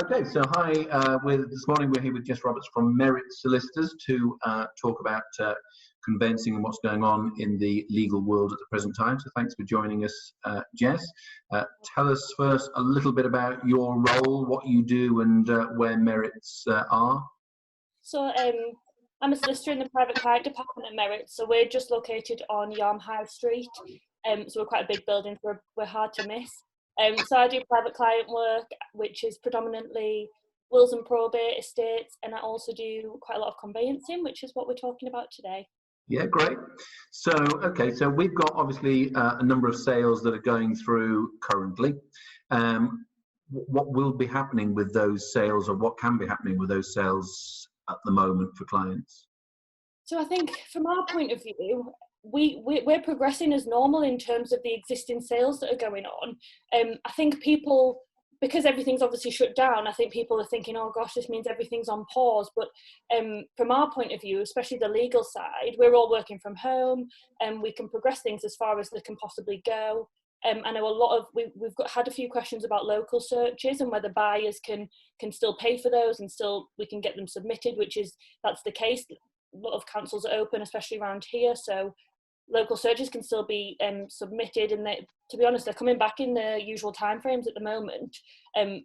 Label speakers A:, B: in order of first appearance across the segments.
A: Okay, so hi. This morning we're here with Jess Roberts from Merit Solicitors to talk about conveyancing and what's going on in the legal world at the present time. So thanks for joining us, Jess. Tell us first a little bit about your role, what you do, and where Merits are.
B: So I'm a solicitor in the private client department at Merit. So we're just located on Yarm High Street. So we're quite a big building, so we're hard to miss. So I do private client work, which is predominantly wills and probate, estates, and I also do quite a lot of conveyancing, which is what we're talking about today.
A: Yeah, great. So, okay, so we've got obviously a number of sales that are going through currently. What will be happening with those sales, or what can be happening with those sales at the moment for clients?
B: So I think from our point of view, we're progressing as normal in terms of the existing sales that are going on. I think people, because everything's obviously shut down, I think people are thinking, oh gosh, this means everything's on pause. But from our point of view, especially the legal side, we're all working from home and we can progress things as far as they can possibly go. I know a lot of, we've had a few questions about local searches and whether buyers can still pay for those and still we can get them submitted, that's the case. A lot of councils are open, especially around here, so local searches can still be submitted, and to be honest, they're coming back in the usual timeframes at the moment,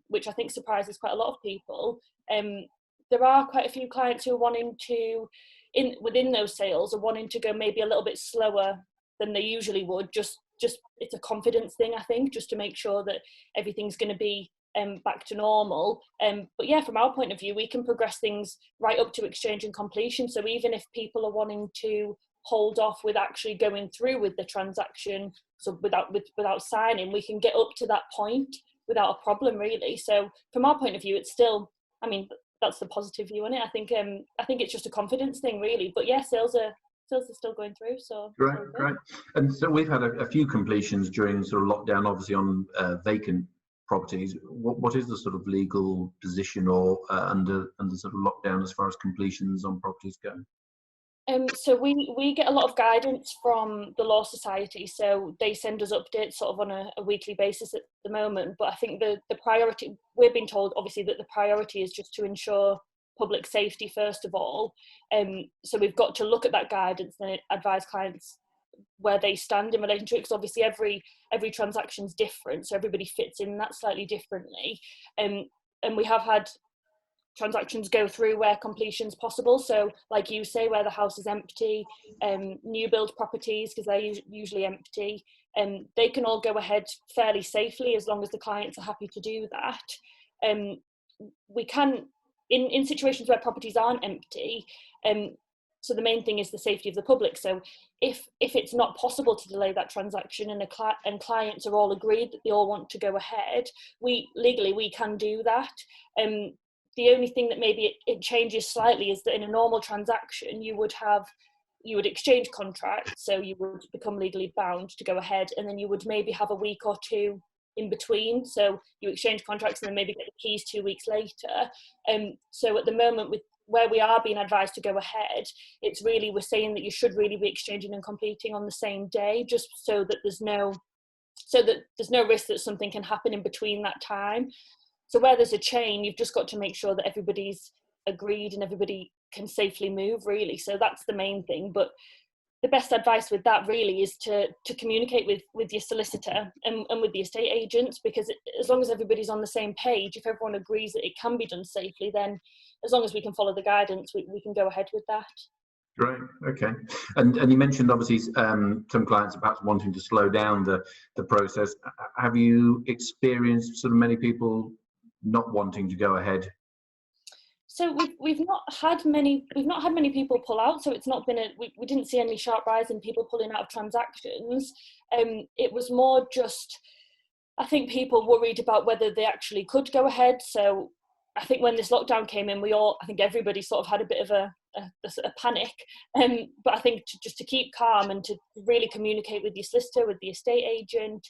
B: which I think surprises quite a lot of people. There are quite a few clients who are wanting to, within those sales, are wanting to go maybe a little bit slower than they usually would. Just it's a confidence thing, I think, just to make sure that everything's going to be back to normal. But yeah, from our point of view, we can progress things right up to exchange and completion. So even if people are wanting to hold off with actually going through with the transaction, so without signing, we can get up to that point without a problem, really. So from our point of view, it's still, I mean, that's the positive view on it. I think it's just a confidence thing, really. But yeah, sales are still going through. So
A: Right. And so we've had a few completions during sort of lockdown, obviously on vacant properties. What is the sort of legal position or under sort of lockdown as far as completions on properties go?
B: So we get a lot of guidance from the Law Society, so they send us updates sort of on a weekly basis at the moment. But I think the priority, we've been told obviously that the priority is just to ensure public safety first of all. So we've got to look at that guidance and advise clients where they stand in relation to it, because obviously every transaction's different, so everybody fits in that slightly differently. And we have had transactions go through where completion's possible, so like you say, where the house is empty, new build properties, because they're usually empty, they can all go ahead fairly safely as long as the clients are happy to do that. We can, in situations where properties aren't empty, so the main thing is the safety of the public. So if it's not possible to delay that transaction and clients are all agreed that they all want to go ahead, legally we can do that. The only thing that maybe it changes slightly is that in a normal transaction, you would exchange contracts, so you would become legally bound to go ahead, and then you would maybe have a week or two in between. So you exchange contracts and then maybe get the keys 2 weeks later. So at the moment, with where we are being advised to go ahead, it's really, we're saying that you should really be exchanging and completing on the same day, just so that there's no risk that something can happen in between that time. So where there's a chain, you've just got to make sure that everybody's agreed and everybody can safely move, really. So that's the main thing. But the best advice with that really is to communicate with your solicitor and with the estate agents, because as long as everybody's on the same page, if everyone agrees that it can be done safely, then as long as we can follow the guidance, we can go ahead with that.
A: Right. Okay. And you mentioned obviously some clients are perhaps wanting to slow down the process. Have you experienced sort of many people not wanting to go ahead?
B: So we've not had many people pull out. So it's not been we didn't see any sharp rise in people pulling out of transactions. It was more just, I think people worried about whether they actually could go ahead. So I think when this lockdown came in, I think everybody sort of had a bit of a panic. But I think just to keep calm and to really communicate with your solicitor, with the estate agent.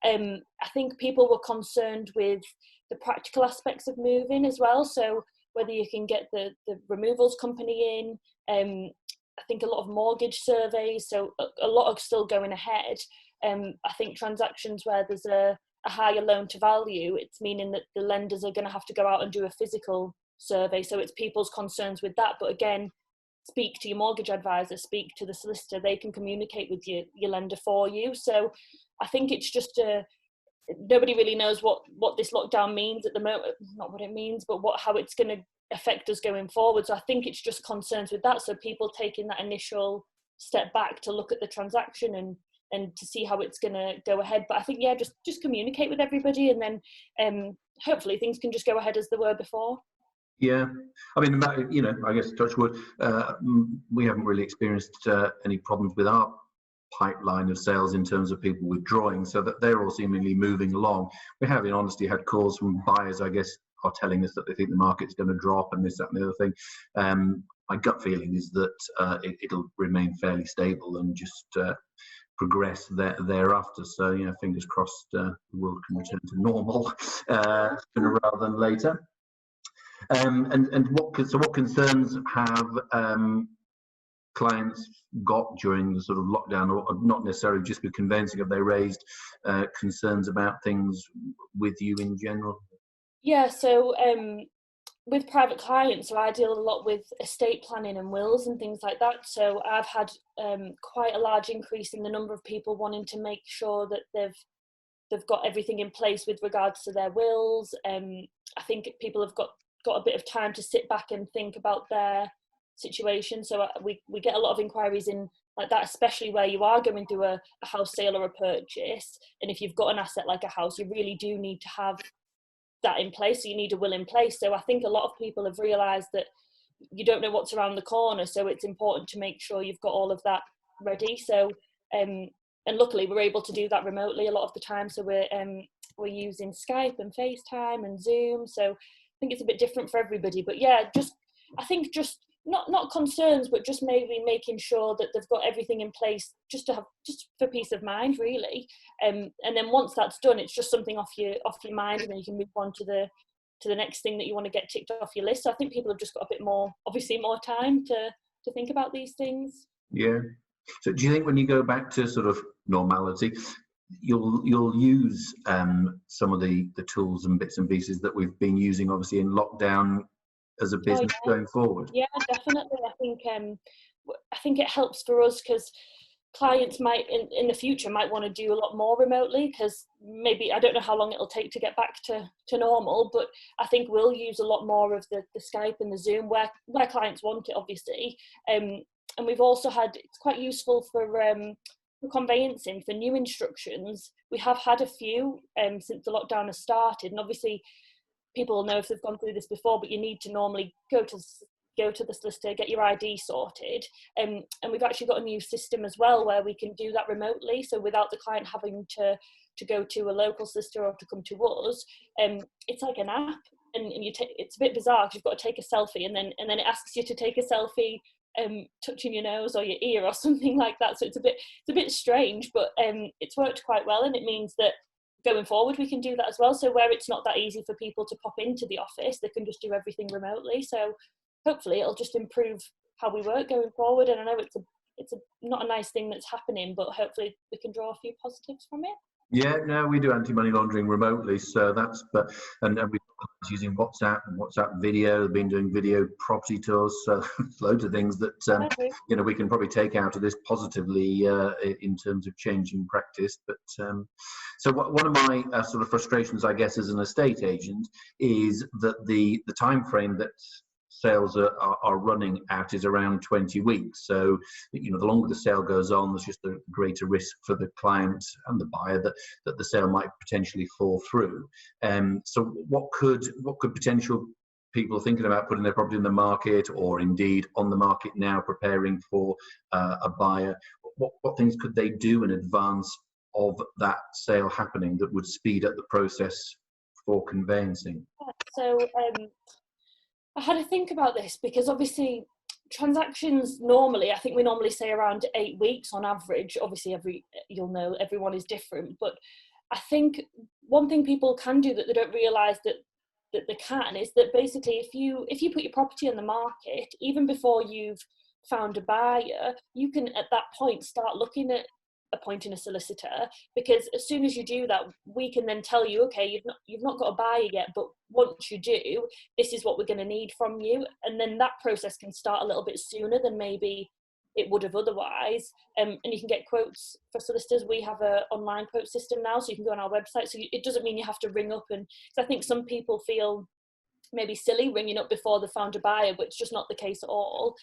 B: I think people were concerned with the practical aspects of moving as well. So whether you can get the removals company in, I think a lot of mortgage surveys, so a lot are still going ahead. I think transactions where there's a a higher loan to value, it's meaning that the lenders are going to have to go out and do a physical survey. So it's people's concerns with that. But again, speak to your mortgage advisor, speak to the solicitor. They can communicate with your lender for you. So I think it's just nobody really knows what this lockdown means at the moment. Not what it means, but how it's going to affect us going forward. So I think it's just concerns with that. So people taking that initial step back to look at the transaction and to see how it's going to go ahead. But I think, yeah, just communicate with everybody, and then hopefully things can just go ahead as they were before.
A: Yeah, I mean, you know, I guess touch wood, we haven't really experienced any problems with our pipeline of sales in terms of people withdrawing, so that they're all seemingly moving along. We have, in honesty, had calls from buyers, I guess, are telling us that they think the market's going to drop and this, that, and the other thing. My gut feeling is that it'll remain fairly stable and just progress thereafter. So, you know, fingers crossed, the world can return to normal sooner rather than later. And what concerns have clients got during the sort of lockdown, or not necessarily just with conveyancing? Have they raised concerns about things with you in general?
B: Yeah, so with private clients, so I deal a lot with estate planning and wills and things like that. So I've had quite a large increase in the number of people wanting to make sure that they've got everything in place with regards to their wills. I think people have got a bit of time to sit back and think about their situation. So we get a lot of inquiries in like that, especially where you are going through a house sale or a purchase. And if you've got an asset like a house, you really do need to have that in place. So you need a will in place. So I think a lot of people have realised that you don't know what's around the corner. So it's important to make sure you've got all of that ready. So and luckily we're able to do that remotely a lot of the time. So we're using Skype and FaceTime and Zoom. So I think it's a bit different for everybody. But yeah, I think not concerns, but just maybe making sure that they've got everything in place just for peace of mind, really. And then once that's done, it's just something off your mind, and then you can move on to the next thing that you want to get ticked off your list. So I think people have just got a bit more time to think about these things.
A: Yeah. So do you think when you go back to sort of normality, you'll use some of the tools and bits and pieces that we've been using, obviously, in lockdown as a business going forward?
B: Yeah, definitely. I think it helps for us because clients might in the future might want to do a lot more remotely, because maybe I don't know how long it'll take to get back to normal, but I think we'll use a lot more of the Skype and the Zoom where clients want it, obviously. And we've also had, it's quite useful for conveyancing, for new instructions. We have had a few since the lockdown has started, and obviously people will know if they've gone through this before, but you need to normally go to the solicitor, get your ID sorted, and we've actually got a new system as well where we can do that remotely, so without the client having to go to a local solicitor or to come to us. It's like an app, and it's a bit bizarre because you've got to take a selfie, and then it asks you to take a selfie touching your nose or your ear or something like that. So it's a bit strange, but it's worked quite well, and it means that going forward we can do that as well. So where it's not that easy for people to pop into the office, they can just do everything remotely. So hopefully it'll just improve how we work going forward. And I know it's not a nice thing that's happening, but hopefully we can draw a few positives from it.
A: Yeah, no, we do anti-money laundering remotely, so and we're using WhatsApp and WhatsApp video. We've been doing video property tours, so loads of things that you know, we can probably take out of this positively in terms of changing practice. But so one of my sort of frustrations, I guess, as an estate agent, is that the time frame that sales are running at is around 20 weeks. So, you know, the longer the sale goes on, there's just a greater risk for the client and the buyer that the sale might potentially fall through. So what could potential people thinking about putting their property in the market, or indeed on the market now preparing for a buyer, what things could they do in advance of that sale happening that would speed up the process for conveyancing?
B: So I had to think about this, because obviously transactions normally, I think we normally say around 8 weeks on average. Obviously you'll know everyone is different, but I think one thing people can do that they don't realise that they can is that basically if you put your property on the market, even before you've found a buyer, you can at that point start looking at appointing a solicitor, because as soon as you do that, we can then tell you, okay, you've not got a buyer yet, but once you do, this is what we're going to need from you, and then that process can start a little bit sooner than maybe it would have otherwise. And you can get quotes for solicitors. We have an online quote system now, so you can go on our website. So it doesn't mean you have to ring up, and cause I think some people feel maybe silly ringing up before they found a buyer, but it's just not the case at all.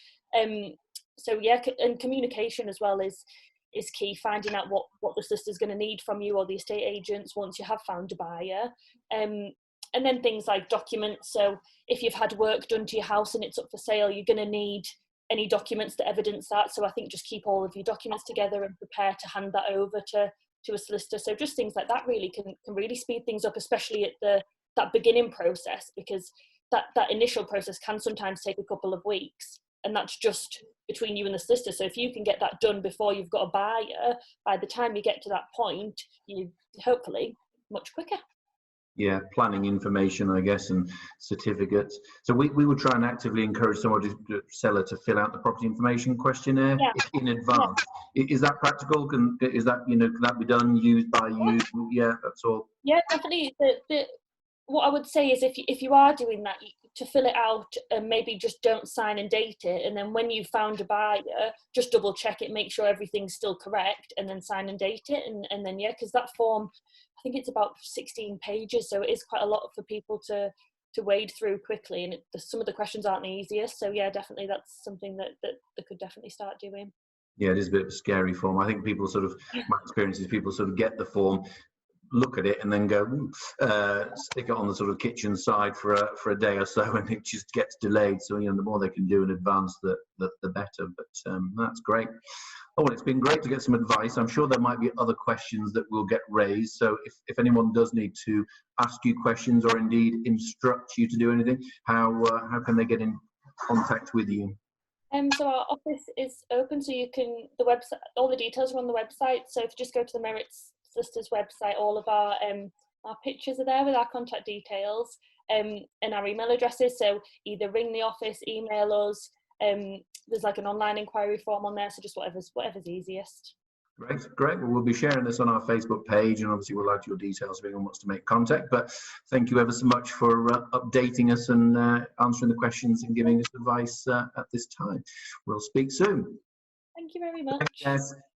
B: So yeah, and communication as well is key, finding out what the solicitor's going to need from you or the estate agents once you have found a buyer. And then things like documents. So if you've had work done to your house and it's up for sale, you're going to need any documents to evidence that. So I think just keep all of your documents together and prepare to hand that over to a solicitor. So just things like that really can really speed things up, especially at that beginning process, because that initial process can sometimes take a couple of weeks, and that's just between you and the solicitor. So if you can get that done before you've got a buyer, by the time you get to that point, you hopefully much quicker.
A: Yeah, planning information, I guess, and certificates. So we would try and actively encourage somebody, the seller, to fill out the property information questionnaire in advance. Yeah. Is that practical? Can that be done, used by you? Yeah, that's all.
B: Yeah, definitely. What I would say is if you are doing that, to fill it out and maybe just don't sign and date it, and then when you found a buyer, just double check it, make sure everything's still correct, and then sign and date it, and then because that form, I think it's about 16 pages, so it is quite a lot for people to wade through quickly, and some of the questions aren't the easiest. So yeah, definitely that's something that they could definitely start doing.
A: Yeah, it is a bit of a scary form. I think people my experience is people sort of get the form, look at it, and then go stick it on the sort of kitchen side for a day or so, and it just gets delayed. So the more they can do in advance, the better. But that's great. Oh, well, it's been great to get some advice. I'm sure there might be other questions that will get raised. So if anyone does need to ask you questions or indeed instruct you to do anything, how can they get in contact with you?
B: So our office is open, so you can, the website, all the details are on the website. So if you just go to the Merits Solicitors website, all of our pictures are there with our contact details and our email addresses. So either ring the office, email us. There's like an online inquiry form on there, so just whatever's easiest.
A: Great. Well, we'll be sharing this on our Facebook page, and obviously we'll add your details if anyone wants to make contact. But thank you ever so much for updating us and answering the questions and giving us advice at this time. We'll speak soon.
B: Thank you very much.
A: Yes.